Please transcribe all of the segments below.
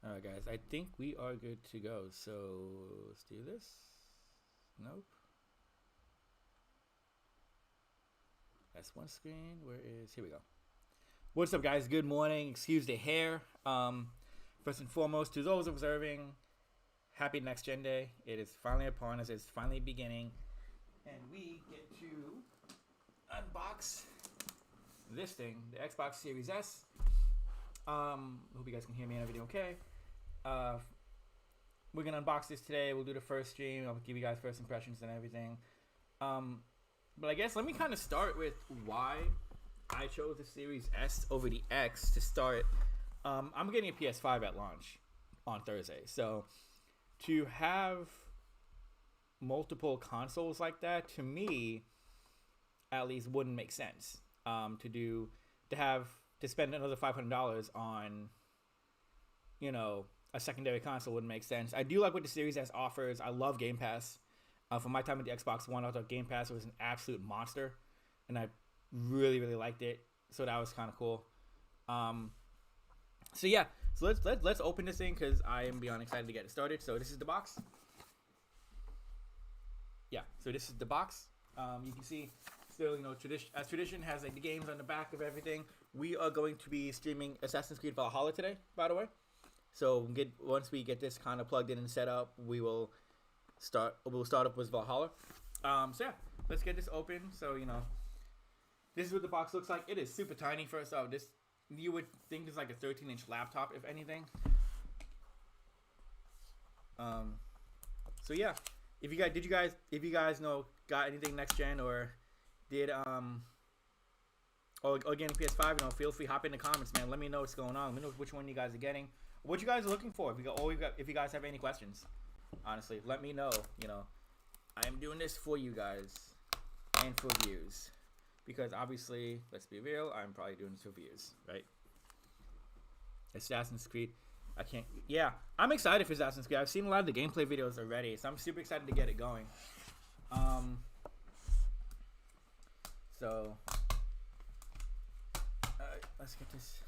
Alright, guys, I think we are good to go. So let's do this. Nope. That's one screen. Where is. Here we go. What's up, guys? Good morning. Excuse the hair. First and foremost, to those observing, happy Next Gen Day. It is finally upon us. It's finally beginning. And we get to unbox this thing, the Xbox Series S. Hope you guys can hear me and everything okay. We're gonna unbox this today. We'll do the first stream. I'll give you guys first impressions and everything. But I guess let me kind of start with why I chose the Series S over the X to start. I'm getting a PS5 at launch on Thursday, so to have multiple consoles like that, to me, at least, wouldn't make sense. To spend another $500 on, a secondary console wouldn't make sense. I do like what the Series S offers. I love Game Pass. From my time with the Xbox One, I thought Game Pass was an absolute monster, and I really, really liked it. So that was kind of cool. So yeah, so let's open this thing because I am beyond excited to get it started. So this is the box. Yeah, so this is the box. You can see still, tradition has like the games on the back of everything. We are going to be streaming Assassin's Creed Valhalla today, by the way. So once we get this kind of plugged in and set up, we'll start up with Valhalla. So yeah, let's get this open. So this is what the box looks like. It is super tiny. First off, this you would think is like a 13-inch laptop, if anything. So yeah, if you guys got anything next gen or did or getting PS5, feel free hop in the comments, man. Let me know what's going on. Let me know which one you guys are getting, what you guys are looking for. If you guys have any questions, honestly, let me know. I am doing this for you guys and for views, because obviously, let's be real, I'm probably doing this for views, right? Assassin's Creed. I'm excited for Assassin's Creed. I've seen a lot of the gameplay videos already, so I'm super excited to get it going. So, alright, let's get this.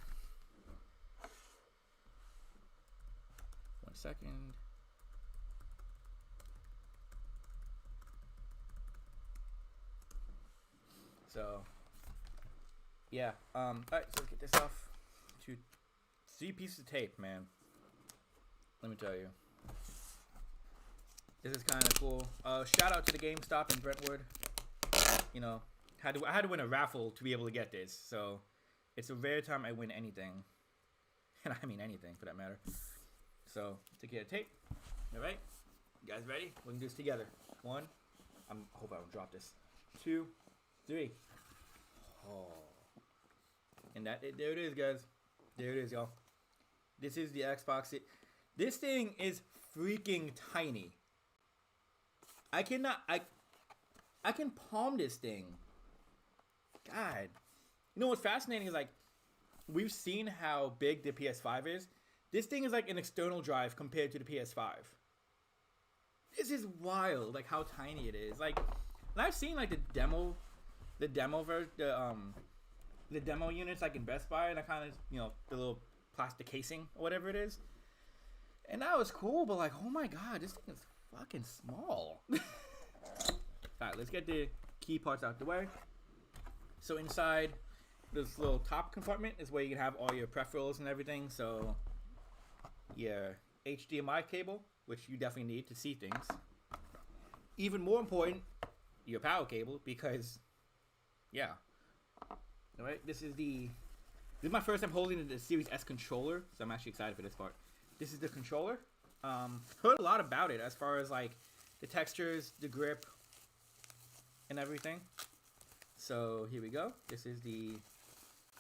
1 second. So, yeah. Alright, so let's get this off. 3 pieces of tape, man. Let me tell you. This is kind of cool. Shout out to the GameStop in Brentwood. I had to win a raffle to be able to get this. So, it's a rare time I win anything. And I mean anything, for that matter. So, to get a tape. Alright. You guys ready? We can do this together. 1. I hope I don't drop this. 2, 3. Oh. And there it is, guys. There it is, y'all. This is the Xbox. This thing is freaking tiny. I can palm this thing. God. What's fascinating is, we've seen how big the PS5 is. This thing is like an external drive compared to the PS5. This is wild, how tiny it is. And I've seen the demo units in Best Buy, and I kind of the little plastic casing or whatever it is, and that was cool. But oh my god, this thing is fucking small. All right, let's get the key parts out the way. So inside this little top compartment is where you can have all your peripherals and everything. So your HDMI cable, which you definitely need to see things. Even more important, your power cable, because all right, this is my first time holding the Series S controller, so I'm actually excited for this part. This is the controller. Heard a lot about it as far as the textures, the grip, and everything. So here we go. This is the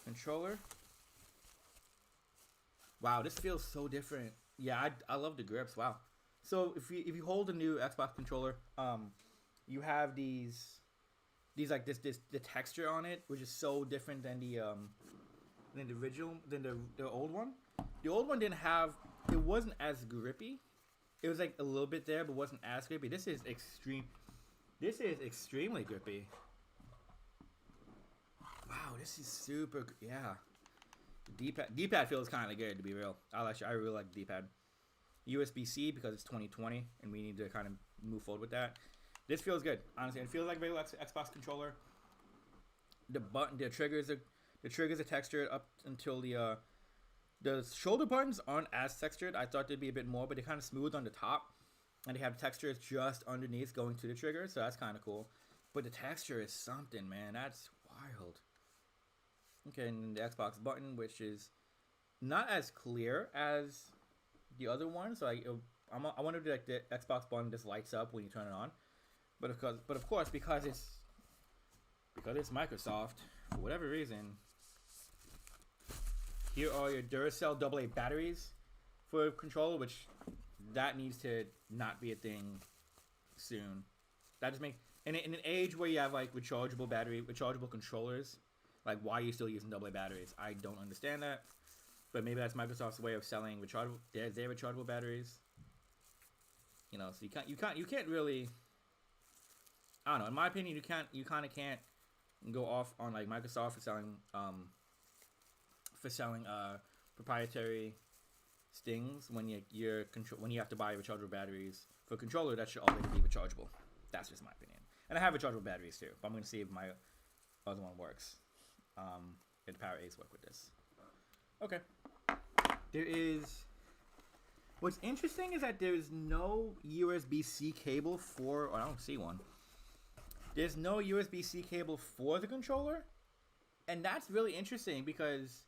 controller. Wow, this feels so different. Yeah, I love the grips. Wow. So if you hold a new Xbox controller, you have the texture on it, which is so different than the old one. The old one it wasn't as grippy. It was a little bit there, but wasn't as grippy. This is extremely grippy. Wow, this is super, yeah. D-pad feels kind of good, to be real. I really like D-pad. USB-C because it's 2020 and we need to kind of move forward with that. This feels good, honestly. It feels like a regular Xbox controller. The triggers are textured up until the shoulder buttons aren't as textured. I thought they'd be a bit more, but they're kind of smooth on the top, and they have textures just underneath going to the trigger, so that's kind of cool. But the texture is something, man. That's wild. Okay, and the Xbox button, which is not as clear as the other one, so I wonder if like the Xbox button just lights up when you turn it on. But of course, because it's Microsoft, for whatever reason, here are your Duracell AA batteries for a controller, which that needs to not be a thing soon. That just makes in an age where you have like rechargeable controllers, like why are you still using AA batteries? I don't understand that, but maybe that's Microsoft's way of selling their rechargeable batteries. You know, so you can't really. I don't know. In my opinion, you kind of can't go off on like Microsoft for selling proprietary things when you have to buy rechargeable batteries for a controller that should already be rechargeable. That's just my opinion. And I have rechargeable batteries too, but I'm gonna see if my other one works. If the Power 8s work with this. Okay. What's interesting is that there's no USB-C cable for. I don't see one. There's no USB-C cable for the controller, and that's really interesting because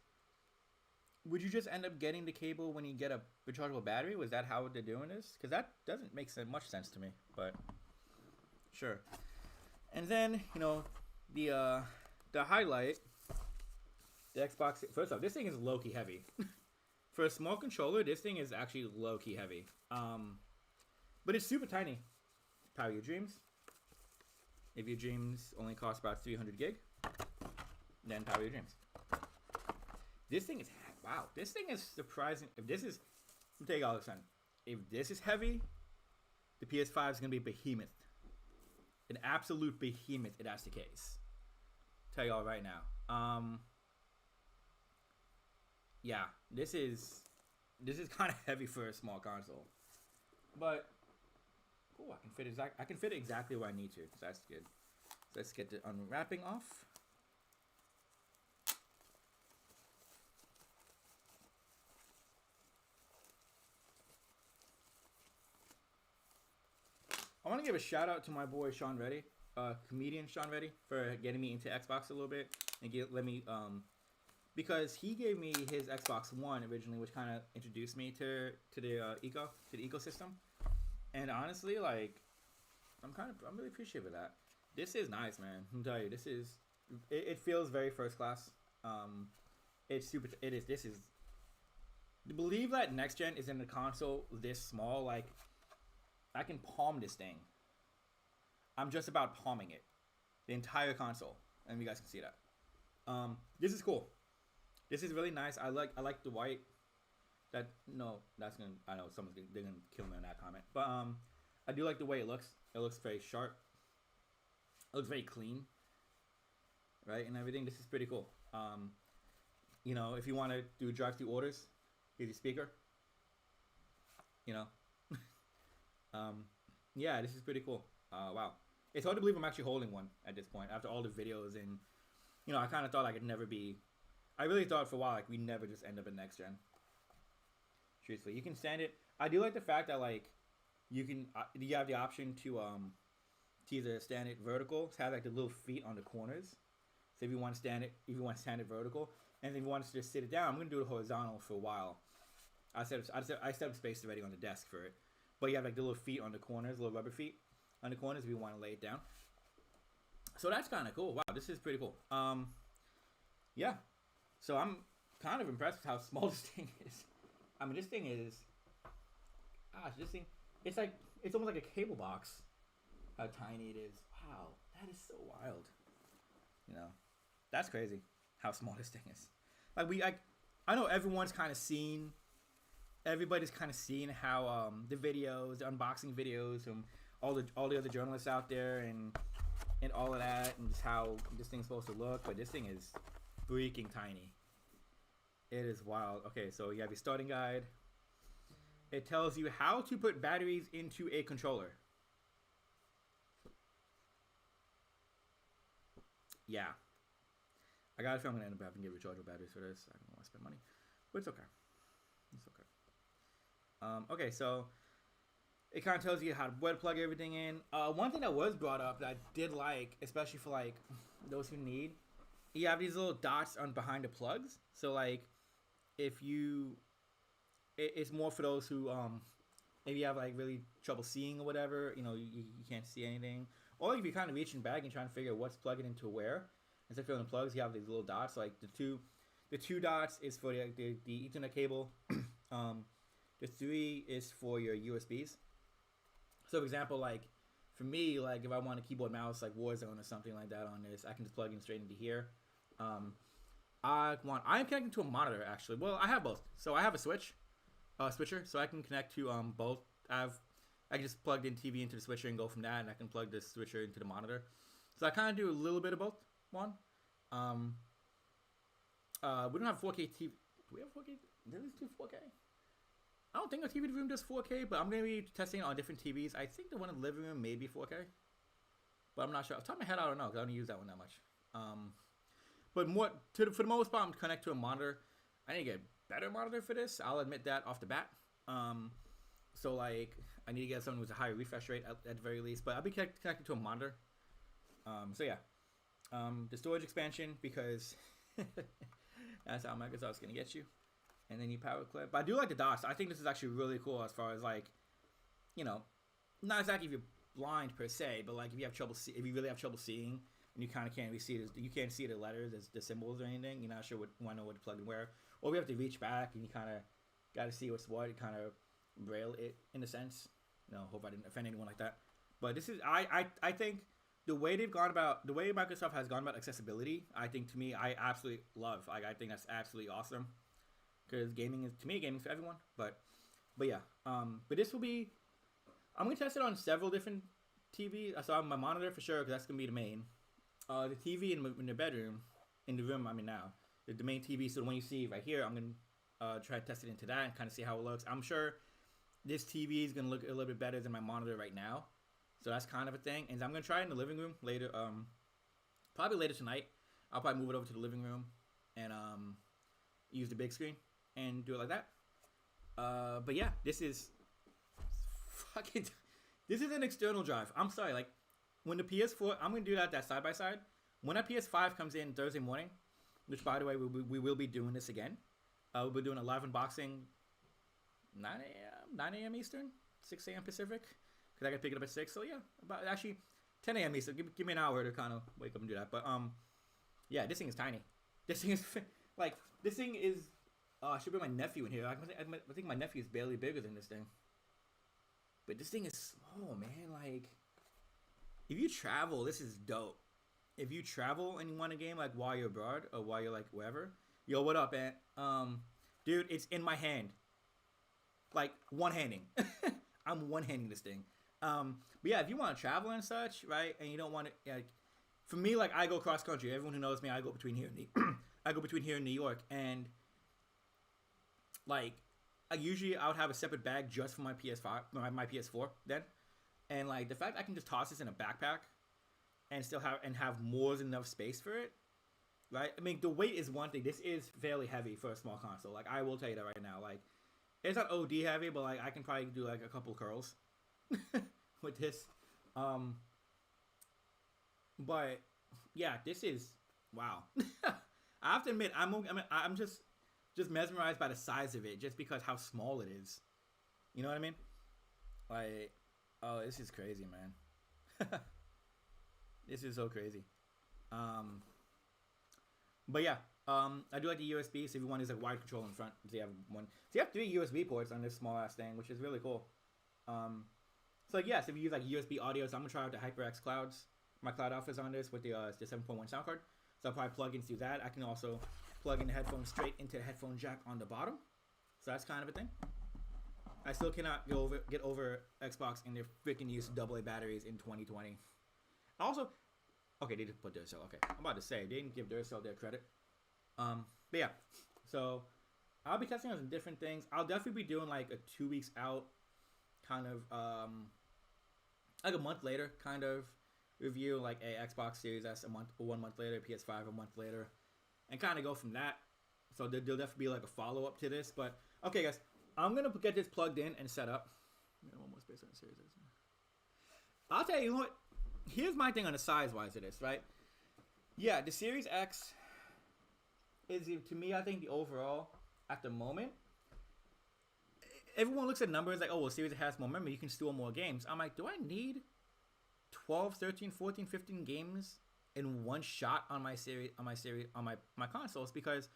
would you just end up getting the cable when you get a rechargeable battery? Was that how they're doing this? Because that doesn't make much sense to me, but sure. And then, you know, the highlight, the Xbox. First off, this thing is low-key heavy. For a small controller, this thing is actually low-key heavy. But it's super tiny. Power your dreams. If your dreams only cost about 300 gig, then power your dreams. This thing is, wow, this thing is surprising. If this is, I'll tell you all this time, if this is heavy, the PS5 is going to be a behemoth. An absolute behemoth if that's the case. Tell y'all right now. Yeah, this is kind of heavy for a small console. But oh, I can fit it exactly where I need to. So that's good. So let's get the unwrapping off. I want to give a shout out to my boy Sean Reddy, comedian Sean Reddy, for getting me into Xbox a little bit and let me because he gave me his Xbox One originally, which kind of introduced me to the ecosystem. And honestly, like, I'm really appreciative of that. This is nice, man. I'll tell you, it feels very first class. It's super. This is. To believe that next gen is in a console this small, like, I can palm this thing. I'm just about palming it, the entire console, and you guys can see that. This is cool. This is really nice. I like the white. I know they're gonna kill me on that comment, but I do like the way it looks. It looks very sharp. It looks very clean, right, and everything. This is pretty cool. You know, if you want to do drive-through orders, here's your speaker. You know, yeah, this is pretty cool. Wow, it's hard to believe I'm actually holding one at this point after all the videos, and you know, I kind of thought I could never be. I really thought for a while like we never just end up in next gen. Truthfully, you can stand it. I do like the fact that like you have the option to either stand it vertical, have like the little feet on the corners. So if you want to stand it vertical, and if you want to just sit it down, I'm gonna do it horizontal for a while. I set up space already on the desk for it, but you have like the little feet on the corners, little rubber feet on the corners if you want to lay it down. So that's kind of cool. Wow, this is pretty cool. Yeah. So I'm kind of impressed with how small this thing is. I mean, this thing is, it's almost like a cable box. How tiny it is. Wow, that is so wild. You know, that's crazy. How small this thing is. Like I know everybody's kind of seen how the videos, the unboxing videos from all the other journalists out there and all of that, and just how this thing's supposed to look. But this thing is freaking tiny. It is wild. Okay, so you have your starting guide. It tells you how to put batteries into a controller. Yeah. I got a feeling I'm going to end up having to get rechargeable batteries for this. I don't want to spend money. But it's okay. It's okay. Okay, so it kind of tells you how to plug everything in. One thing that was brought up that I did like, especially for like those who need, you have these little dots on behind the plugs. So like, if you, it's more for those who maybe you have like really trouble seeing or whatever. You know, you can't see anything, or if you're kind of reaching back and trying to figure out what's plugging into where. Instead of filling the plugs, you have these little dots. Like the two dots is for the Ethernet cable. The 3 is for your USBs. So, for example, like for me, like if I want a keyboard mouse like Warzone or something like that on this, I can just plug in straight into here. I'm connecting to a monitor actually. Well, I have both. So I have a switcher, so I can connect to both. I can just plug in TV into the switcher and go from that, and I can plug the switcher into the monitor. So I kind of do a little bit of both. We don't have 4K TV. Do we have 4K? Does this do 4K? I don't think our TV room does 4K, but I'm going to be testing it on different TVs. I think the one in the living room may be 4K, but I'm not sure. Off the top of my head, I don't know, because I don't use that one that much. But for the most part, I'm connected to a monitor. I need to get a better monitor for this. I'll admit that off the bat. So, like, I need to get something with a higher refresh rate at the very least, but I'll be connected to a monitor. So, yeah. The storage expansion, because that's how Microsoft's going to get you. And then you power clip. But I do like the dots. I think this is actually really cool as far as like, you know, not exactly if you're blind per se, but like if you have trouble, if you really have trouble seeing and you kind of can't really see it, you can't see the letters, the symbols or anything. You're not sure want to know what to plug and where, or we have to reach back and you kind of got to see what's what. You kind of braille it in a sense. No, hope I didn't offend anyone like that. But this is I think the way Microsoft has gone about accessibility, I think to me I absolutely love. Like I think that's absolutely awesome. Because gaming's for everyone, but yeah, but this will be, I'm gonna test it on several different TVs. So I have my monitor for sure, because that's gonna be the main. The TV in the bedroom, in the room I'm in now, the main TV. So the one you see right here, I'm gonna try to test it into that and kind of see how it looks. I'm sure this TV is gonna look a little bit better than my monitor right now, so that's kind of a thing. And I'm gonna try it in the living room later, probably later tonight. I'll probably move it over to the living room and use the big screen and do it like that. But yeah, this is an external drive. I'm sorry, like when the PS4, I'm gonna do that side by side. When that PS5 comes in Thursday morning, which by the way we will be doing this again. We'll be doing a live unboxing 9 a.m. Eastern, 6 a.m. Pacific, because I gotta pick it up at 6. So yeah, about actually 10 a.m. Eastern. Give me an hour to kind of wake up and do that. But yeah, this thing is tiny. This thing is like this thing is. I should bring my nephew in here. I think my nephew is barely bigger than this thing. But this thing is small, man. Like, if you travel, this is dope. If you travel and you want a game, like, while you're abroad or while you're, like, wherever. Yo, what up, Aunt? Dude, it's in my hand. Like, one-handing. I'm one-handing this thing. But yeah, if you want to travel and such, right, and you don't want to, like, for me, like, I go cross-country. Everyone who knows me, I go between here and New York, and like, I would have a separate bag just for my PS5, my PS4 then, and like the fact I can just toss this in a backpack and still have more than enough space for it, right? I mean, the weight is one thing. This is fairly heavy for a small console. Like, I will tell you that right now. Like, it's not OD heavy, but like I can probably do like a couple curls with this. But yeah, this is wow. I have to admit, I'm just mesmerized by the size of it, just because how small it is. You know what I mean? Like, oh, this is crazy, man. This is so crazy. But yeah, I do like the USB. So if you want, there's a wide control in front. So you have one. So you have 3 USB ports on this small ass thing, which is really cool. So yes, if you use like USB audio, so I'm gonna try out the HyperX Clouds. My Cloud Alpha's on this with the 7.1 sound card. So I'll probably plug in through that. I can also plug in the headphones straight into the headphone jack on the bottom. So that's kind of a thing. I still cannot get over Xbox and their freaking use of AA batteries in 2020. Also, okay, they didn't put Duracell. Okay, I'm about to say they didn't give Duracell their credit. But yeah, so I'll be testing on some different things. I'll definitely be doing like a 2 weeks out kind of like a month later kind of review, like a Xbox Series S a month, 1 month later, PS5 a month later, and kind of go from that. So there'll definitely be like a follow up to this. But okay, guys, I'm gonna get this plugged in and set up. One more space on the Series S. I'll tell you what. Here's my thing on the size wise of this, right? Yeah, the Series X is, to me, I think the overall at the moment. Everyone looks at numbers like, oh, well, Series has more memory. You can store more games. I'm like, do I need 12, 13, 14, 15 games in one shot on my my consoles? Because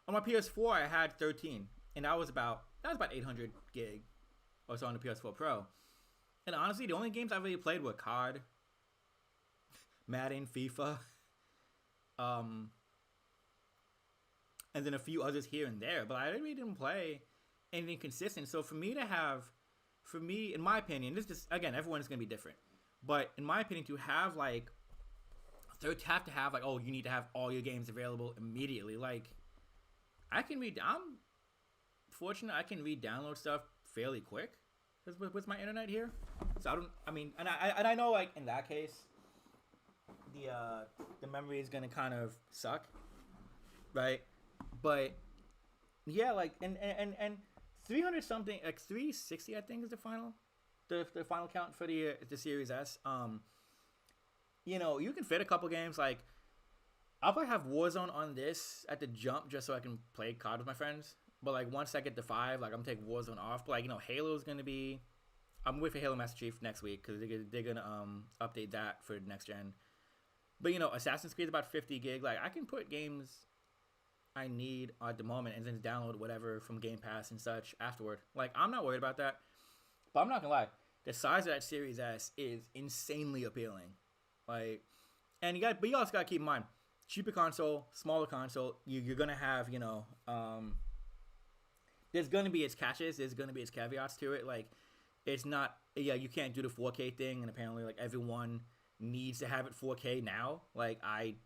on my PS4 I had 13, and that was about 800 gig or so on the PS4 Pro. And honestly, the only games I really played were COD, Madden, FIFA, and then a few others here and there. But I really didn't play anything consistent. So for me, in my opinion, this is, again, everyone is going to be different. But in my opinion, to have like, oh, you need to have all your games available immediately. Like, I'm fortunate I can re-download stuff fairly quick with my internet here. So I know, like, in that case, the memory is going to kind of suck, right? But yeah, like, and 300 something, like 360, I think is the final count for the Series S. You can fit a couple games. Like, I'll probably have Warzone on this at the jump just so I can play COD with my friends. But like once I get to 5, like I'm gonna take Warzone off. But like Halo's gonna be. I'm waiting for Halo Master Chief next week because they're gonna update that for next gen. But Assassin's Creed is about 50 gig. Like, I can put games I need at the moment and then download whatever from Game Pass and such afterward. Like, I'm not worried about that. But I'm not gonna lie, the size of that Series S is insanely appealing. Like, and you also gotta keep in mind, cheaper console, smaller console. You're gonna have there's gonna be its catches. There's gonna be its caveats to it. Like, it's not. Yeah, you can't do the 4K thing, and apparently, like, everyone needs to have it 4K now. Like, I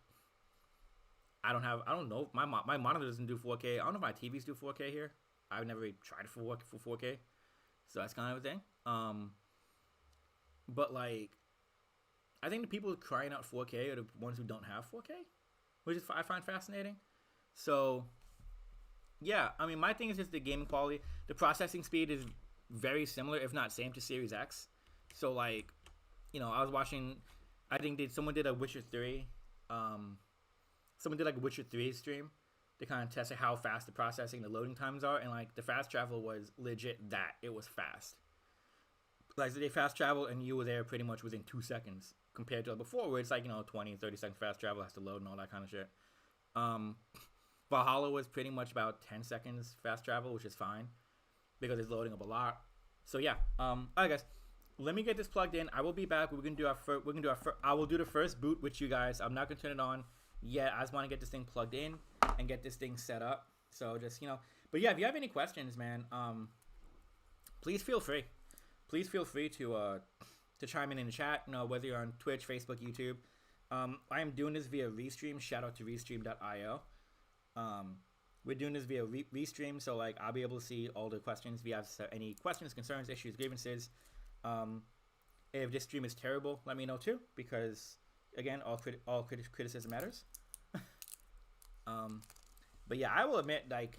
don't know. My monitor doesn't do 4K. I don't know if my TVs do 4K here. I've never really tried for 4K, so that's kind of a thing. But like, I think the people crying out 4K are the ones who don't have 4K, which is I find fascinating. So yeah, I mean, my thing is just the gaming quality. The processing speed is very similar, if not same, to Series X. So like, I was watching. I think someone did a Witcher 3. Someone did like a Witcher 3 stream. They kind of tested how fast the processing, the loading times are, and like the fast travel was legit. That it was fast. Like, so they fast travel and you were there pretty much within 2 seconds compared to before, where it's like 20 and 30 seconds fast travel, has to load and all that kind of shit. Valhalla was pretty much about 10 seconds fast travel, which is fine because it's loading up a lot. So yeah, all right, guys. Let me get this plugged in. I will be back. We're gonna do I will do the first boot with you guys. I'm not gonna turn it on yet. I just want to get this thing plugged in and get this thing set up. So just but yeah, if you have any questions, man, please feel free. Please feel free to chime in the chat. Whether you're on Twitch, Facebook, YouTube. I am doing this via Restream. Shout out to Restream.io. We're doing this via Restream, so like I'll be able to see all the questions. If you have any questions, concerns, issues, grievances. If this stream is terrible, let me know too, because again, all criticism matters. But yeah, I will admit, like,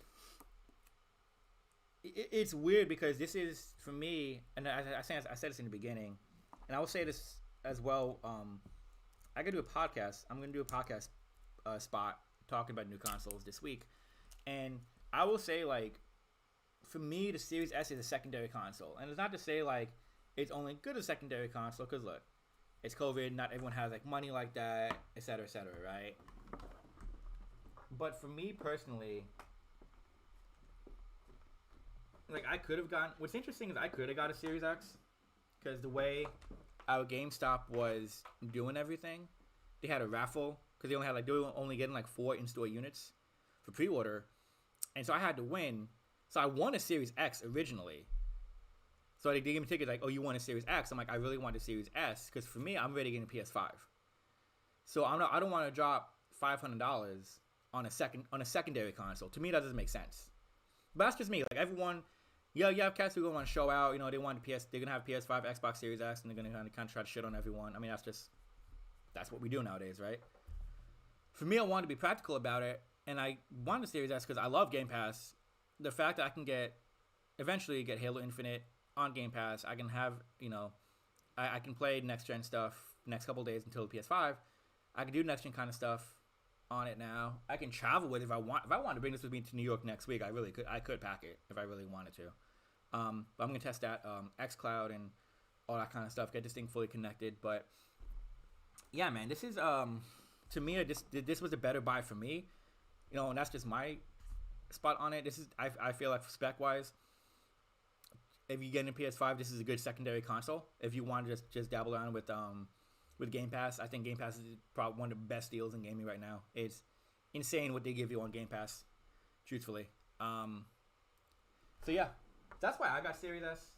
it's weird because this is, for me, and I said this in the beginning, and I will say this as well. I gotta do a podcast. I'm gonna do a podcast spot talking about new consoles this week, and I will say, like, for me, the Series S is a secondary console, and it's not to say like it's only good as a secondary console, because look, it's COVID, not everyone has like money like that, etc., right? But for me personally, like, I could have gotten, what's interesting is I could have got a Series X, because the way our GameStop was doing everything, they had a raffle, because they were only getting like 4 in-store units for pre-order, and so I had to win. So I won a Series X originally. So they gave me tickets like, oh, you want a Series X? I'm like, I really want a Series S, because for me, I'm ready to get a PS5. So I don't want to drop $500 on a secondary console. To me, that doesn't make sense. But that's just me. Like everyone, yeah, you have cats who want to show out. You know, they want they're gonna have PS5, Xbox Series X, and they're gonna kind of try to shit on everyone. I mean, that's what we do nowadays, right? For me, I wanted to be practical about it, and I wanted the Series S because I love Game Pass. The fact that I can eventually get Halo Infinite on Game Pass, I can have, I can play next gen stuff next couple days until the PS5. I can do next gen kind of stuff on it now. I can travel with it if I want. If I wanted to bring this with me to New York next week, I really could. I could pack it if I really wanted to. But I'm gonna test that xCloud and all that kind of stuff. Get this thing fully connected. But yeah, man, this is to me, this was a better buy for me. And that's just my spot on it. This is I feel like spec wise, if you get a PS5, this is a good secondary console. If you want to just dabble around with Game Pass, I think Game Pass is probably one of the best deals in gaming right now. It's insane what they give you on Game Pass, truthfully. So yeah, that's why I got Series S.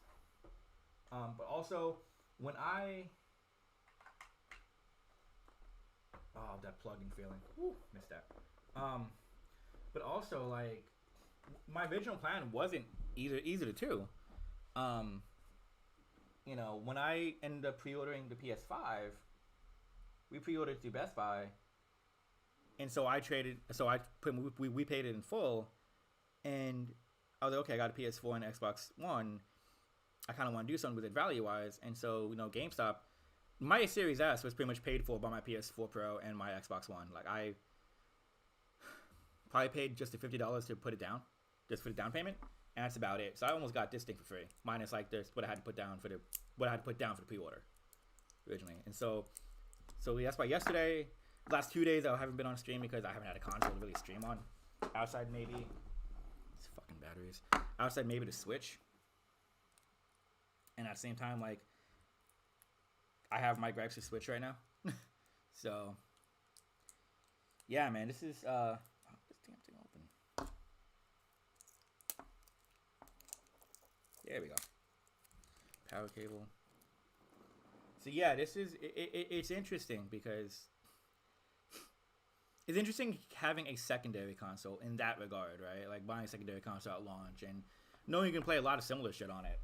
But also when that plug-in feeling, missed that. But also like my original plan wasn't either the two. When I ended up pre-ordering the PS5, we pre-ordered through Best Buy, and so we paid it in full, and I was like, okay, I got a PS4 and Xbox One. I kind of want to do something with it value-wise, and so GameStop, my Series S was pretty much paid for by my PS4 Pro and my Xbox One. Like I probably paid just the $50 to put it down, just for the down payment. And that's about it. So I almost got this thing for free, minus like what I had to put down for the pre-order originally. And so that's why yesterday, the last 2 days, I haven't been on stream because I haven't had a console to really stream on. Outside maybe, it's fucking batteries. Outside maybe the Switch. And at the same time, like I have my gripes with Switch right now. So yeah, man, this is this damn thing open. There we go. Power cable. So yeah, this is it's interesting because it's interesting having a secondary console in that regard, right? Like buying a secondary console at launch and knowing you can play a lot of similar shit on it.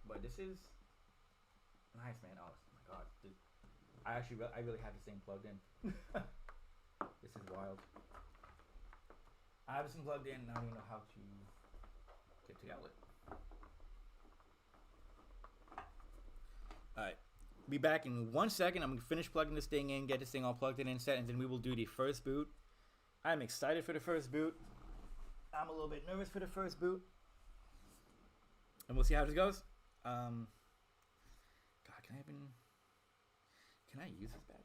But this is nice, man. Oh my god, I really have this thing plugged in. This is wild. I have this thing plugged in, and I don't even know how to get to the outlet. Alright. Be back in 1 second. I'm going to finish plugging this thing in, get this thing all plugged in and set, and then we will do the first boot. I'm excited for the first boot. I'm a little bit nervous for the first boot. And we'll see how this goes. God, can I use this battery?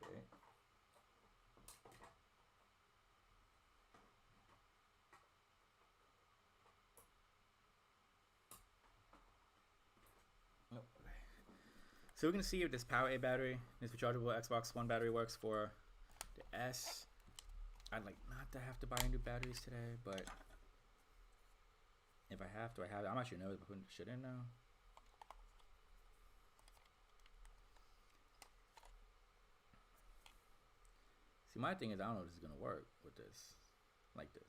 Okay. Nope. So we're gonna see if this Power A battery, this rechargeable Xbox One battery, works for the S. I'd like not to have to buy new batteries today, but if I have to, I have it. I'm actually nervous about putting shit in now. See, my thing is, I don't know if this is gonna work with this, like this.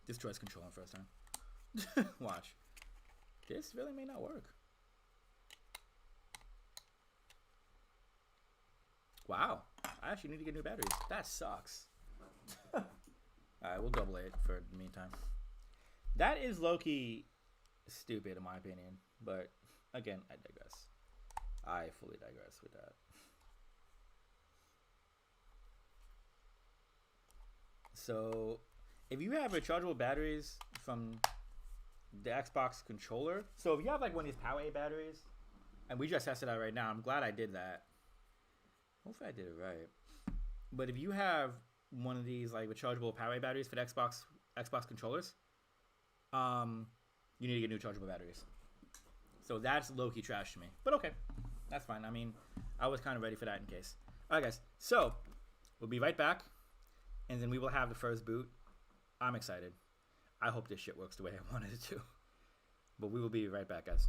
This tries controlling first time. Watch. This really may not work. Wow. I actually need to get new batteries. That sucks. Alright, we'll double it for the meantime. That is low-key stupid in my opinion. But, again, I digress. I fully digress with that. So, if you have rechargeable batteries from the Xbox controller, so if you have like one of these Power A batteries, and we just tested out right now, I'm glad I did that. Hopefully I did it right. But if you have one of these like rechargeable Power A batteries for the Xbox controllers, you need to get new rechargeable batteries. So that's low-key trash to me. But okay, that's fine. I mean, I was kind of ready for that in case. All right, guys. So we'll be right back, and then we will have the first boot. I'm excited. I hope this shit works the way I wanted it to. But we will be right back, guys.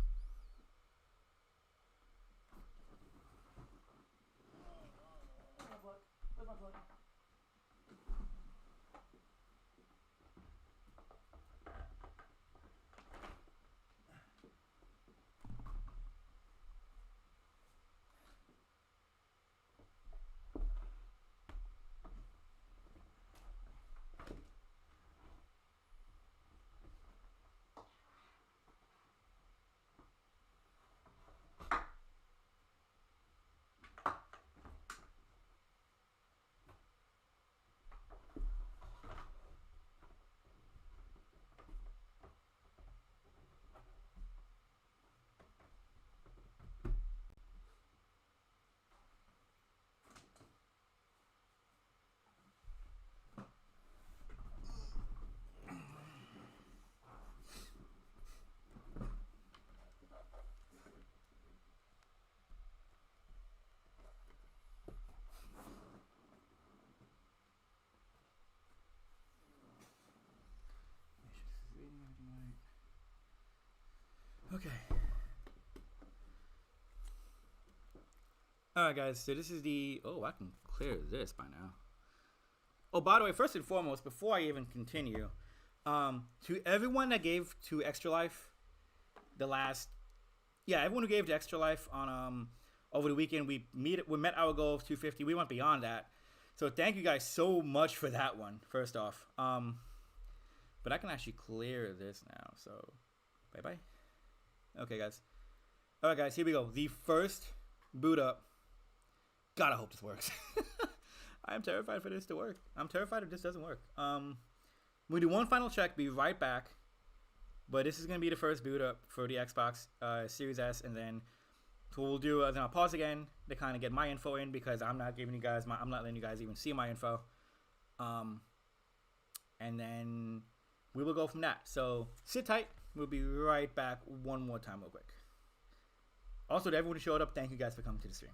Okay. Alright, guys. So this is the... Oh, I can clear this by now. Oh, by the way, first and foremost, before I even continue, to everyone that gave to Extra Life the last... Yeah, everyone who gave to Extra Life on over the weekend, we met our goal of 250. We went beyond that. So thank you guys so much for that one, first off. But I can actually clear this now, so... Bye-bye. Okay, guys. Alright, guys, here we go. The first boot up. God, I hope this works. I'm terrified for this to work. I'm terrified if this doesn't work. We'll do one final check, be right back. But this is going to be the first boot up for the Xbox Series S, and then so we'll do, then I'll pause again to kind of get my info in, because I'm not giving you guys I'm not letting you guys even see my info. And then we will go from that. So sit tight. We'll be right back one more time real quick. Also, to everyone who showed up, thank you guys for coming to the stream.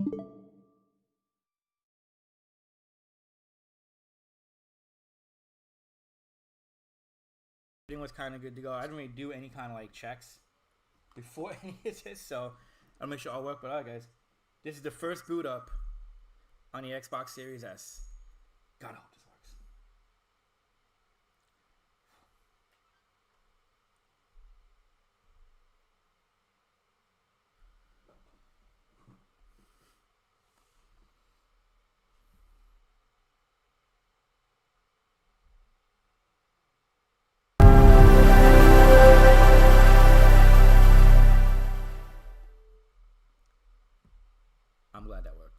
Wait. everything was kind of good to go. I didn't really do any kind of like checks before any of this, so I'll make sure all work. But alright, guys, this is the first boot up on the Xbox Series S. God, I hope this works. I'm glad that worked.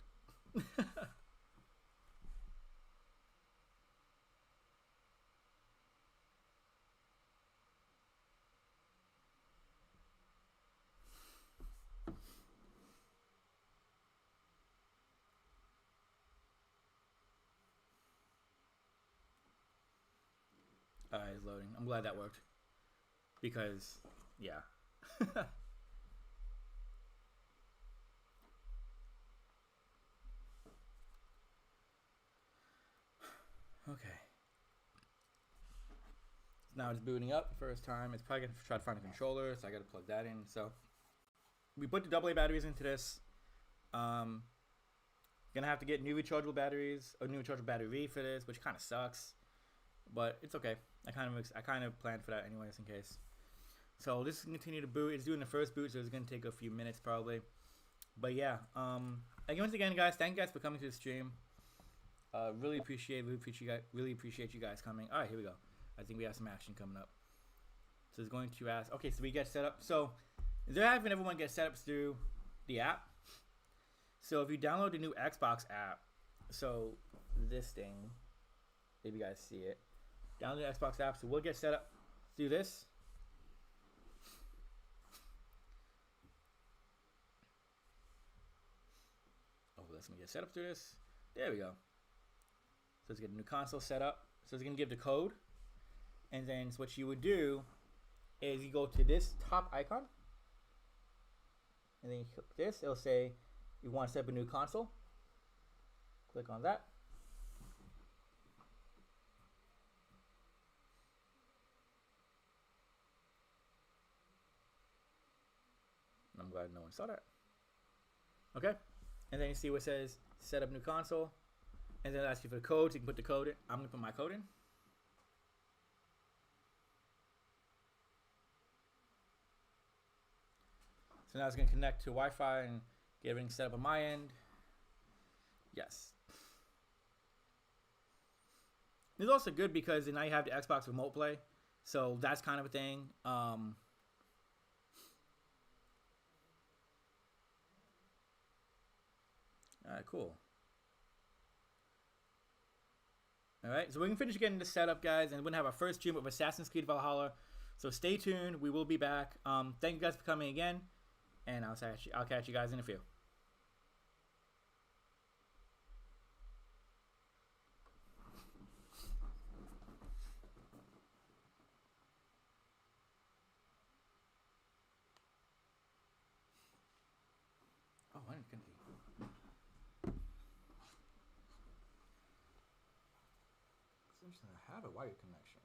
Alright, it's loading. I'm glad that worked. Because, yeah. Okay. Now it's booting up first time. It's probably going to try to find a controller, so I got to plug that in. So we put the AA batteries into this. Gonna have to get new rechargeable batteries, or new rechargeable battery for this, which kind of sucks, but it's okay. I kind of planned for that anyways in case. So this is gonna continue to boot. It's doing the first boot, so it's gonna take a few minutes probably. But yeah, once again, guys, thank you guys for coming to the stream. Really appreciate you guys coming. All right, here we go. I think we have some action coming up. So it's going to ask. Okay, so we get set up. So they're having everyone get set up through the app. So if you download the new Xbox app, so this thing, if you guys see it, download the Xbox app. So we'll get set up through this. Oh, let's get set up through this. There we go. So let's get a new console set up. So it's gonna give the code, and then what you would do is you go to this top icon, and then you click this. It'll say you want to set up a new console. Click on that. I'm glad no one saw that. Okay, and then you see what it says set up new console, and then it'll ask you for the code. So you can put the code in. I'm gonna put my code in. So now it's gonna connect to Wi-Fi and get everything set up on my end. Yes. It's also good because now you have the Xbox Remote Play, so that's kind of a thing. All right, cool. All right, so we can finish getting this set up, guys, and we're gonna have our first stream of Assassin's Creed Valhalla. So stay tuned. We will be back. Thank you guys for coming again, and I'll catch you guys in a few. Oh, I didn't continue. I have a wire connection.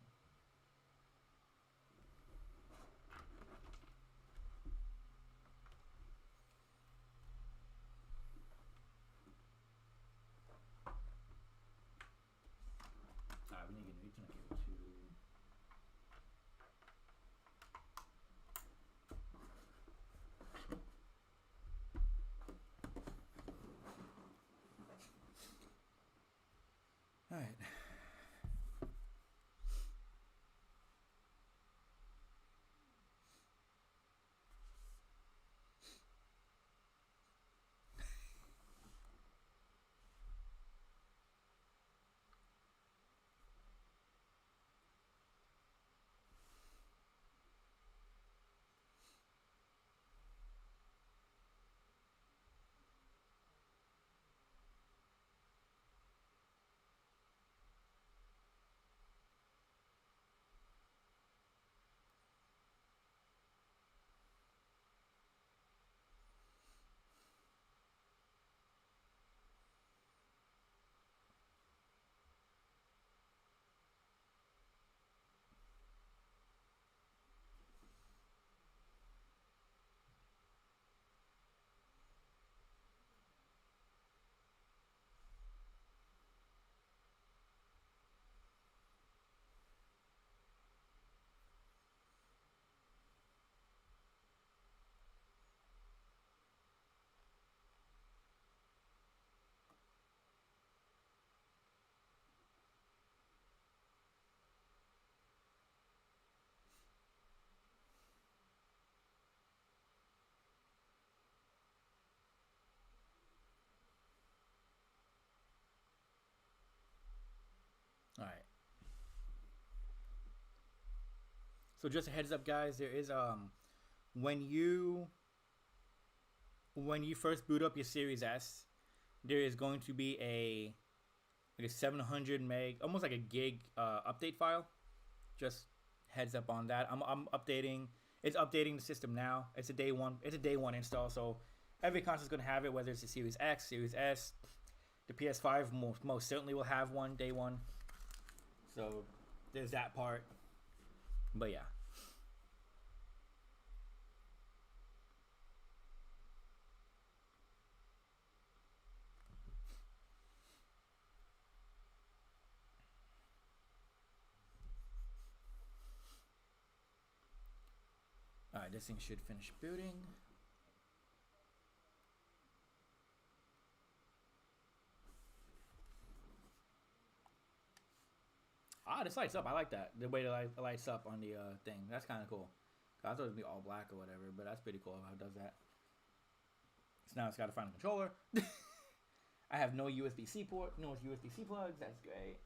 We need to get an Ethernet cable to. All right. So just a heads up, guys. There is when you first boot up your Series S, there is going to be a 700 meg, almost like a gig update file. Just heads up on that. I'm updating. It's updating the system now. It's a day one. It's a day one install. So every console is gonna have it, whether it's the Series X, Series S, the PS5 most certainly will have one day one. So there's that part. But yeah. Alright, this thing should finish booting. Ah, this lights up. I like that. The way it lights up on the thing. That's kind of cool. I thought it would be all black or whatever, but that's pretty cool how it does that. So now it's got to find a controller. I have no USB-C port, no USB-C plugs. That's great.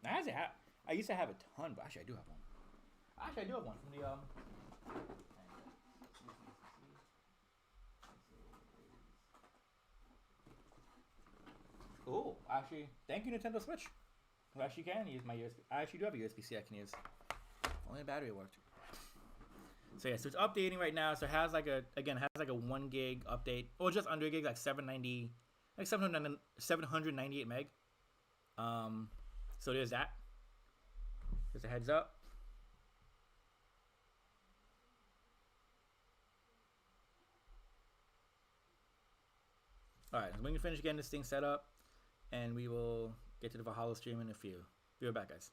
I used to have a ton, but actually I do have one. Actually, I do have one from the Oh, actually, thank you, Nintendo Switch. I actually can use my USB. I actually do have a USB-C I can use. If only the battery worked. So yeah, so it's updating right now. So it has like a 1 gig update, or just under a gig, like 798 meg. So there's that. Just a heads up. All right, so we can finish getting this thing set up, and we will get to the Valhalla stream in a few. Be right back, guys.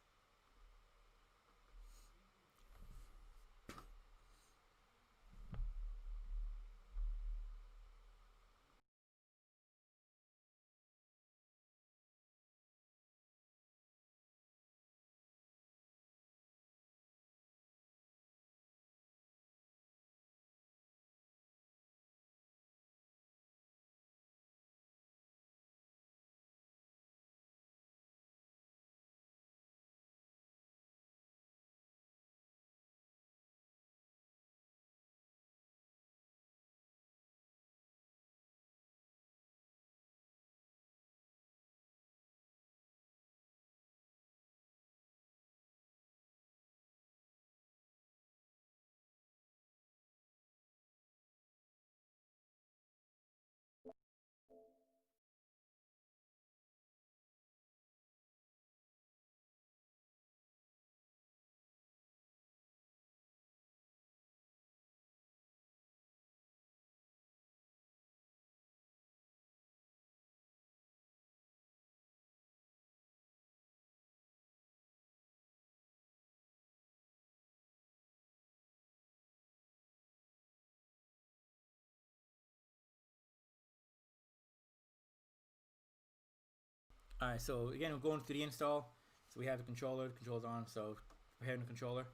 All right, so again, we're going through the install. So we have the controller. The controller's on. So preparing the controller,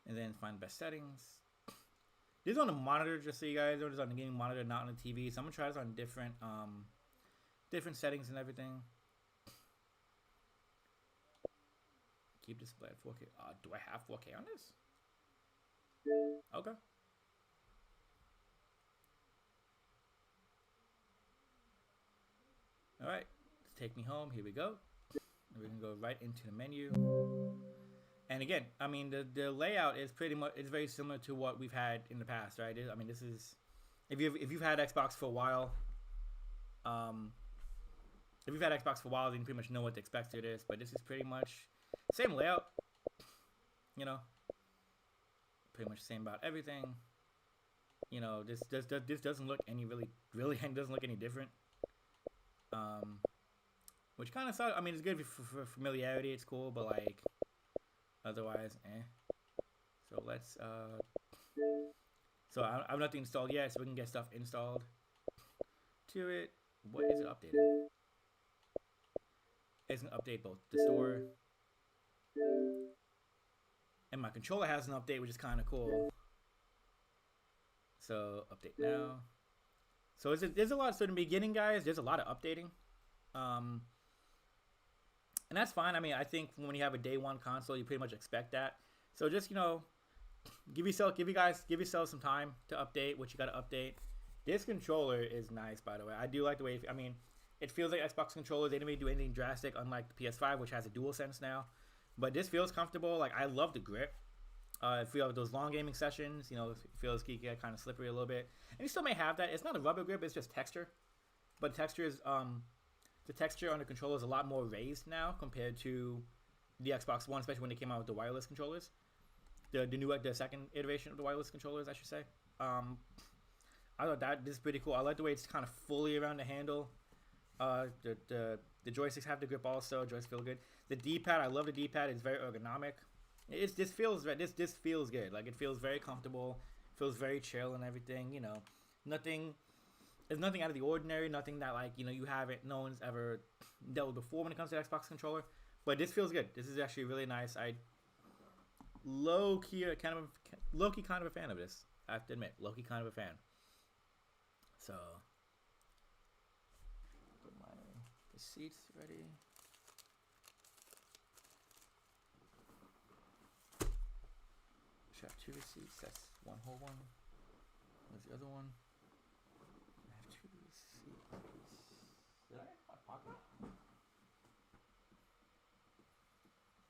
and then find the best settings. This is on the monitor, just so you guys know. This is on the gaming monitor, not on the TV. So I'm gonna try this on different settings and everything. Keep display at 4K. Do I have 4K on this? Okay. All right, let's take me home. Here we go. And we're gonna go right into the menu. And again, I mean, the layout is pretty much, it's very similar to what we've had in the past, right? I mean, this is, if you've had Xbox for a while, then you pretty much know what to expect to this. But this is pretty much same layout, you know, pretty much same about everything. You know, this doesn't look any really doesn't look any different. Which kind of sucks. I mean, it's good for familiarity. It's cool, but like, otherwise, eh. So let's, so I'm nothing installed yet, so we can get stuff installed to it. What is it updated? It's gonna update both the store, and my controller has an update, which is kind of cool. So update now. So there's a lot. So in the beginning, guys, there's a lot of updating. and that's fine. I mean, I think when you have a day one console, you pretty much expect that. So just give yourself some time to update what you got to update. This controller is nice, by the way. I do like the way. I mean, it feels like Xbox controllers. They didn't really do anything drastic, unlike the PS5, which has a dual sense now. But this feels comfortable. Like I love the grip. If you have those long gaming sessions, it feels get kind of slippery a little bit, and you still may have that. It's not a rubber grip; it's just texture. But the texture on the controller is a lot more raised now compared to the Xbox One, especially when they came out with the wireless controllers. The second iteration of the wireless controllers, I should say. I thought that this is pretty cool. I like the way it's kind of fully around the handle. The joysticks have the grip also. Joysticks feel good. The D-pad, I love the D-pad. It's very ergonomic. This feels good. Like it feels very comfortable. Feels very chill and everything. Nothing. There's nothing out of the ordinary. Nothing that no one's ever dealt with before when it comes to Xbox controller. But this feels good. This is actually really nice. I low key kind of a fan of this. I have to admit, low key kind of a fan. So, put my receipts ready. Should have 2 receipts. That's one whole one. Where's the other one? I have 2 receipts. Did I have my pocket?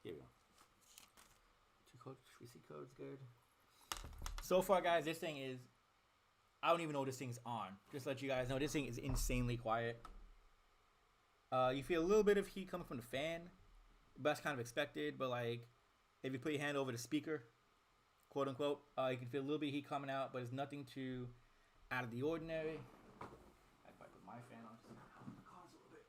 Here we go. 2 codes, receipt codes, good. So far, guys, this thing is. I don't even know this thing's on. Just to let you guys know, this thing is insanely quiet. You feel a little bit of heat coming from the fan, but that's kind of expected. But like, if you put your hand over the speaker, quote unquote, you can feel a little bit of heat coming out, but it's nothing too out of the ordinary. I might put my fan on just to help the cause a little bit.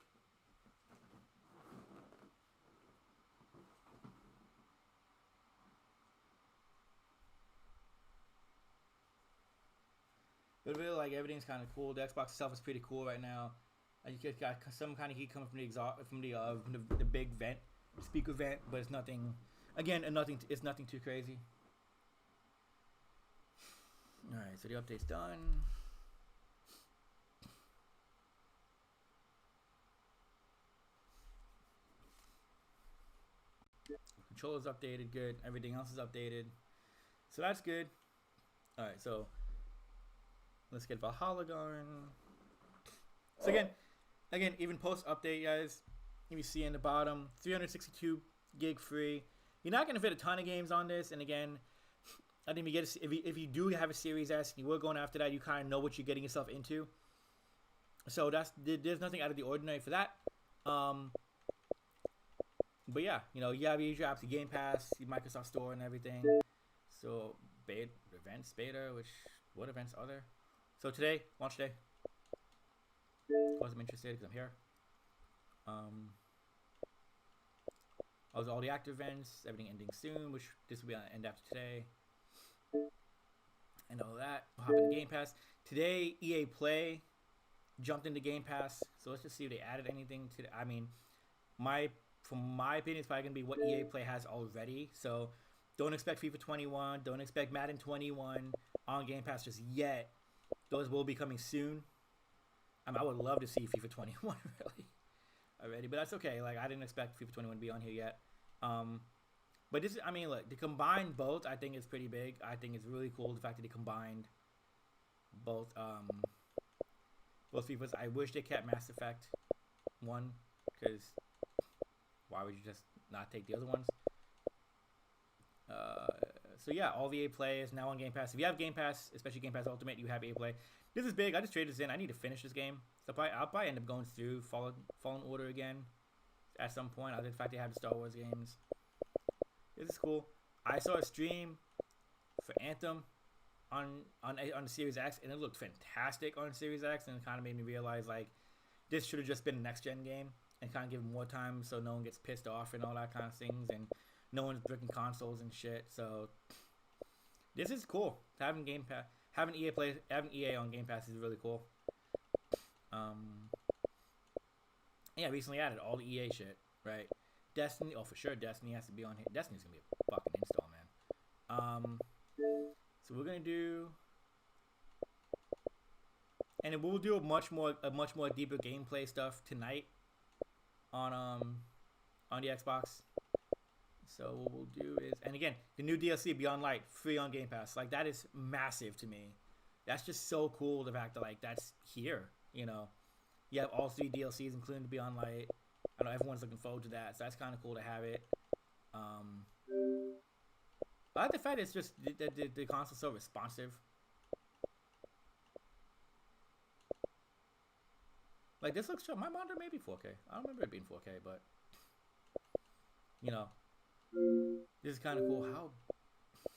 But really, like everything's kind of cool. The Xbox itself is pretty cool right now. You got some kind of heat coming from the exhaust, from the big vent, speaker vent, but it's nothing. Again, it's nothing too crazy. All right, so the update's done. Controller's updated, good. Everything else is updated, so that's good. All right, so let's get Valhalla going. So again, even post update, guys, you see in the bottom, 362 gig free. You're not gonna fit a ton of games on this, and again, I think if you do have a Series S, and you were going after that, you kind of know what you're getting yourself into. So there's nothing out of the ordinary for that. But yeah, you have your apps, the Game Pass, the Microsoft Store, and everything. So events, beta, what events are there? So today, launch day. Of course, I'm interested because I'm here. All the active events, everything ending soon, which this will be on end after today. And all that. We'll hop into Game Pass. Today, EA Play jumped into Game Pass. So let's just see if they added anything to I mean, from my opinion, it's probably going to be what EA Play has already. So don't expect FIFA 21. Don't expect Madden 21 on Game Pass just yet. Those will be coming soon. I would love to see FIFA 21 really already, but that's okay. Like I didn't expect FIFA 21 to be on here yet. But this, look, to combine both, I think it's pretty big. I think it's really cool the fact that they combined both FIFAs. I wish they kept Mass Effect 1, because why would you just not take the other ones? So yeah, all the EA Play is now on Game Pass. If you have Game Pass, especially Game Pass Ultimate, you have EA Play. This is big. I just traded this in. I need to finish this game. So I'll probably end up going through Fallen Order again at some point. I like the fact they have the Star Wars games. This is cool. I saw a stream for Anthem on the Series X, and it looked fantastic on Series X, and it kind of made me realize like this should have just been a next gen game and kind of give them more time so no one gets pissed off and all that kind of things, and no one's breaking consoles and shit. So this is cool. Having Game Pass, having EA on Game Pass is really cool. Yeah, recently added all the EA shit, right? Destiny, for sure, Destiny has to be on here. Destiny's gonna be a fucking install, man. So we're gonna do, and we'll do a much more deeper gameplay stuff tonight on on the Xbox. So what we'll do is, and again, the new DLC Beyond Light free on Game Pass. Like that is massive to me. That's just so cool. The fact that like that's here. You know, you have all 3 DLCs, including the Beyond Light. I know everyone's looking forward to that, so that's kind of cool to have it. I like the fact it's just the console's so responsive. Like this looks, my monitor may be 4K. I don't remember it being 4K, but you know, this is kind of cool.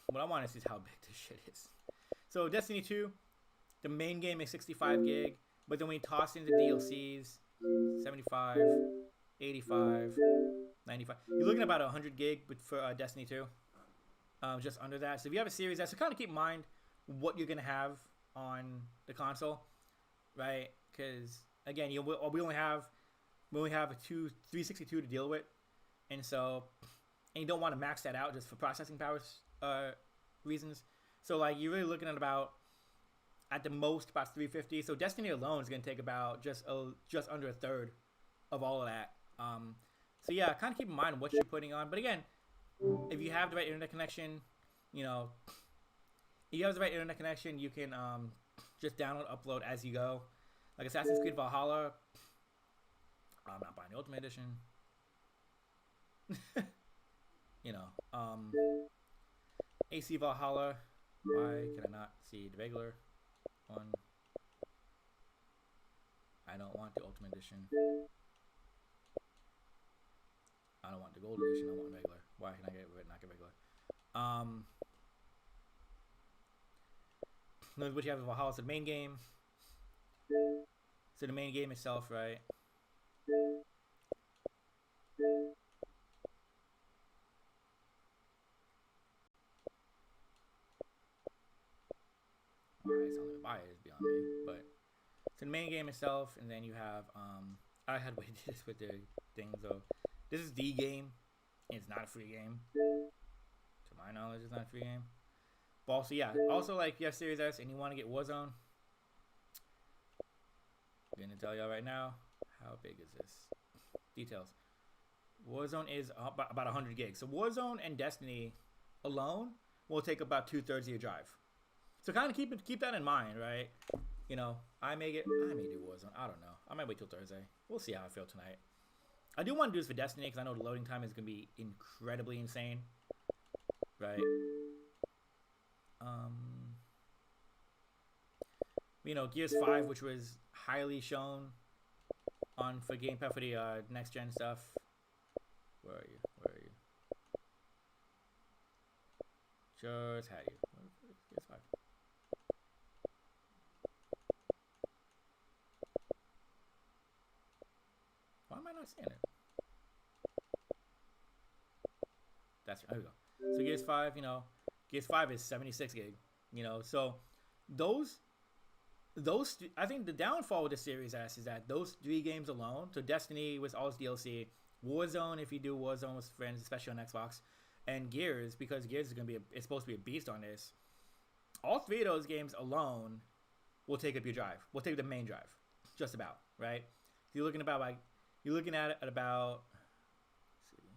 What I want to see is how big this shit is. So Destiny 2, the main game is 65 gig, but then when you toss in the DLCs, 75, 85, 95. You're looking at about 100 gig for Destiny 2. Just under that. So if you have a Series S, so kind of keep in mind what you're gonna have on the console, right? Because again, we only have a 362 to deal with, and you don't want to max that out just for processing power reasons. So like you're really looking at about at the most about 350. So Destiny alone is gonna take about just under a third of all of that. So yeah, kind of keep in mind what you're putting on. But again, if you have the right internet connection, you know, if you have the right internet connection, you can just download, upload as you go. Like Assassin's Creed Valhalla, I'm not buying the Ultimate Edition. You know, AC Valhalla, why can I not see the regular one? I don't want the Ultimate Edition. I don't want the gold edition, I want regular. Why can I not get regular? What you have in Valhalla is the main game. So the main game itself, right? Why it's not let me buy it is beyond me. But so the main game itself, and then you have I had waited this with the things though. This is the game. It's not a free game. To my knowledge, it's not a free game. But also, yeah. Also, like, you have Series S and you want to get Warzone. I'm going to tell y'all right now. How big is this? Details. Warzone is about 100 gigs. So Warzone and Destiny alone will take about 2/3 of your drive. So kind of keep that in mind, right? You know, I may do Warzone. I don't know. I might wait till Thursday. We'll see how I feel tonight. I do want to do this for Destiny because I know the loading time is going to be incredibly insane. Right? You know, Gears 5, which was highly shown for Game Pass for the next gen stuff. Where are you? Just had you. Gears 5. Why am I not seeing it? There we go. So Gears 5, you know, Gears 5 is 76 gig, you know, so those, I think the downfall with the Series S is that those 3 games alone, so Destiny with all its DLC, Warzone if you do Warzone with friends, especially on Xbox, and Gears, because Gears is it's supposed to be a beast on this, all 3 of those games alone will take up your drive, will take the main drive, just about, right? So you're looking at it at about, let's see,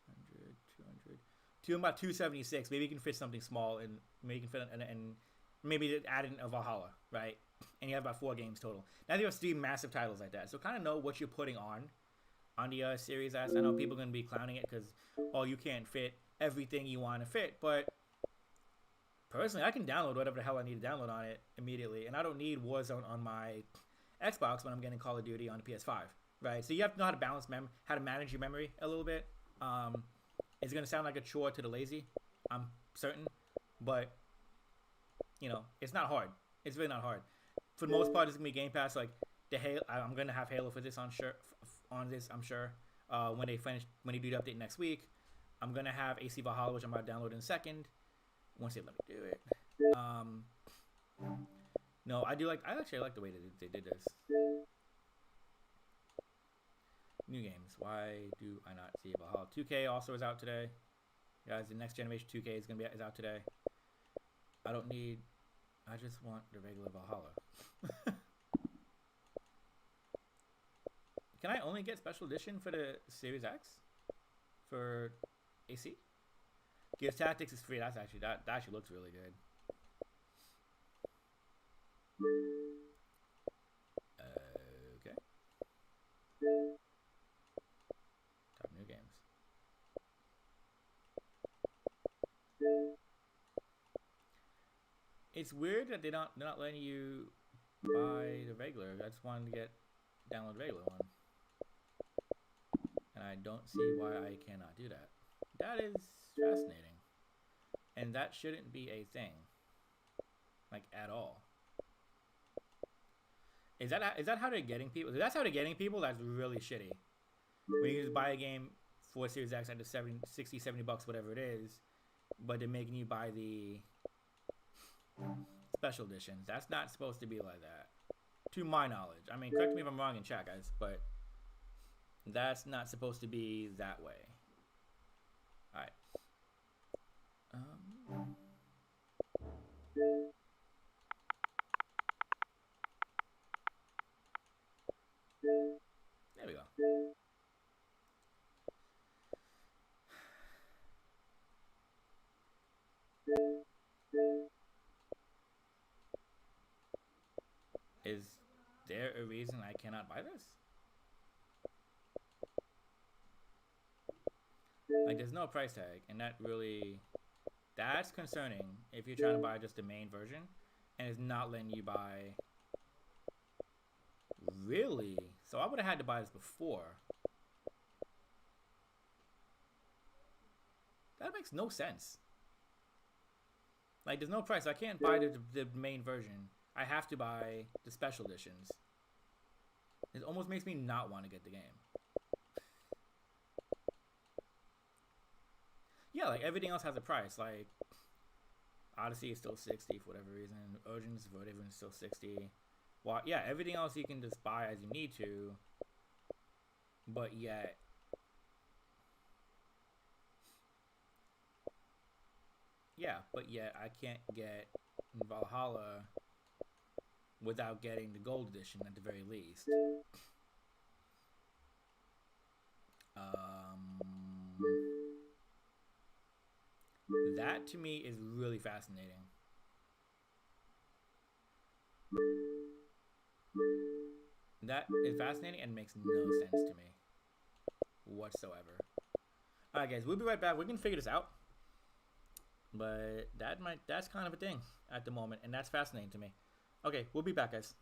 100, 200, to about 276. Maybe you can fit something small, and maybe you can fit and maybe add in a Valhalla, right? And you have about 4 games total. Now you have 3 massive titles like that, so kind of know what you're putting on the Series S. I know people are going to be clowning it because, oh, you can't fit everything you want to fit, but personally, I can download whatever the hell I need to download on it immediately, and I don't need Warzone on my Xbox when I'm getting Call of Duty on the PS5, right? So you have to know how to balance how to manage your memory a little bit. It's going to sound like a chore to the lazy, I'm certain, but you know, it's not hard. It's really not hard. For the most part, it's gonna be Game Pass. Like the Halo, I'm gonna have Halo for this I'm sure. When they do the update next week, I'm gonna have AC Valhalla, which I'm about to download in a second. Once they let me do it. No, I actually like the way that they did this. New games. Why do I not see Valhalla? 2K also is out today. Guys, the next generation 2K is out today. I just want the regular Valhalla. Can I only get special edition for the Series X? For AC? Gears Tactics is free. That's actually that actually looks really good. Okay. Top new games. It's weird that they're not letting you buy the regular. I just wanted to download the regular one. And I don't see why I cannot do that. That is fascinating. And that shouldn't be a thing. Like, at all. Is that how they're getting people? If that's how they're getting people, that's really shitty. When you just buy a game for Series X at the 60, 70 bucks, whatever it is, but they're making you buy the special editions. That's not supposed to be like that. To my knowledge. I mean, correct me if I'm wrong in chat, guys, but that's not supposed to be that way. Alright. There we go. Is there a reason I cannot buy this? Like, there's no price tag, and that's concerning if you're trying to buy just the main version, and it's not letting you buy. Really? So I would have had to buy this before. That makes no sense. Like, there's no price. I can't buy the main version. I have to buy the special editions. It almost makes me not want to get the game. Yeah, like, everything else has a price. Like, Odyssey is still 60 for whatever reason. Origins, for whatever reason, is still 60. Well, yeah, everything else you can just buy as you need to. But yet... Yeah, but yet I can't get Valhalla without getting the gold edition at the very least. That to me is really fascinating. That is fascinating and makes no sense to me whatsoever. Alright guys, we'll be right back. We can figure this out. But that's kind of a thing at the moment, and that's fascinating to me. Okay, we'll be back, guys.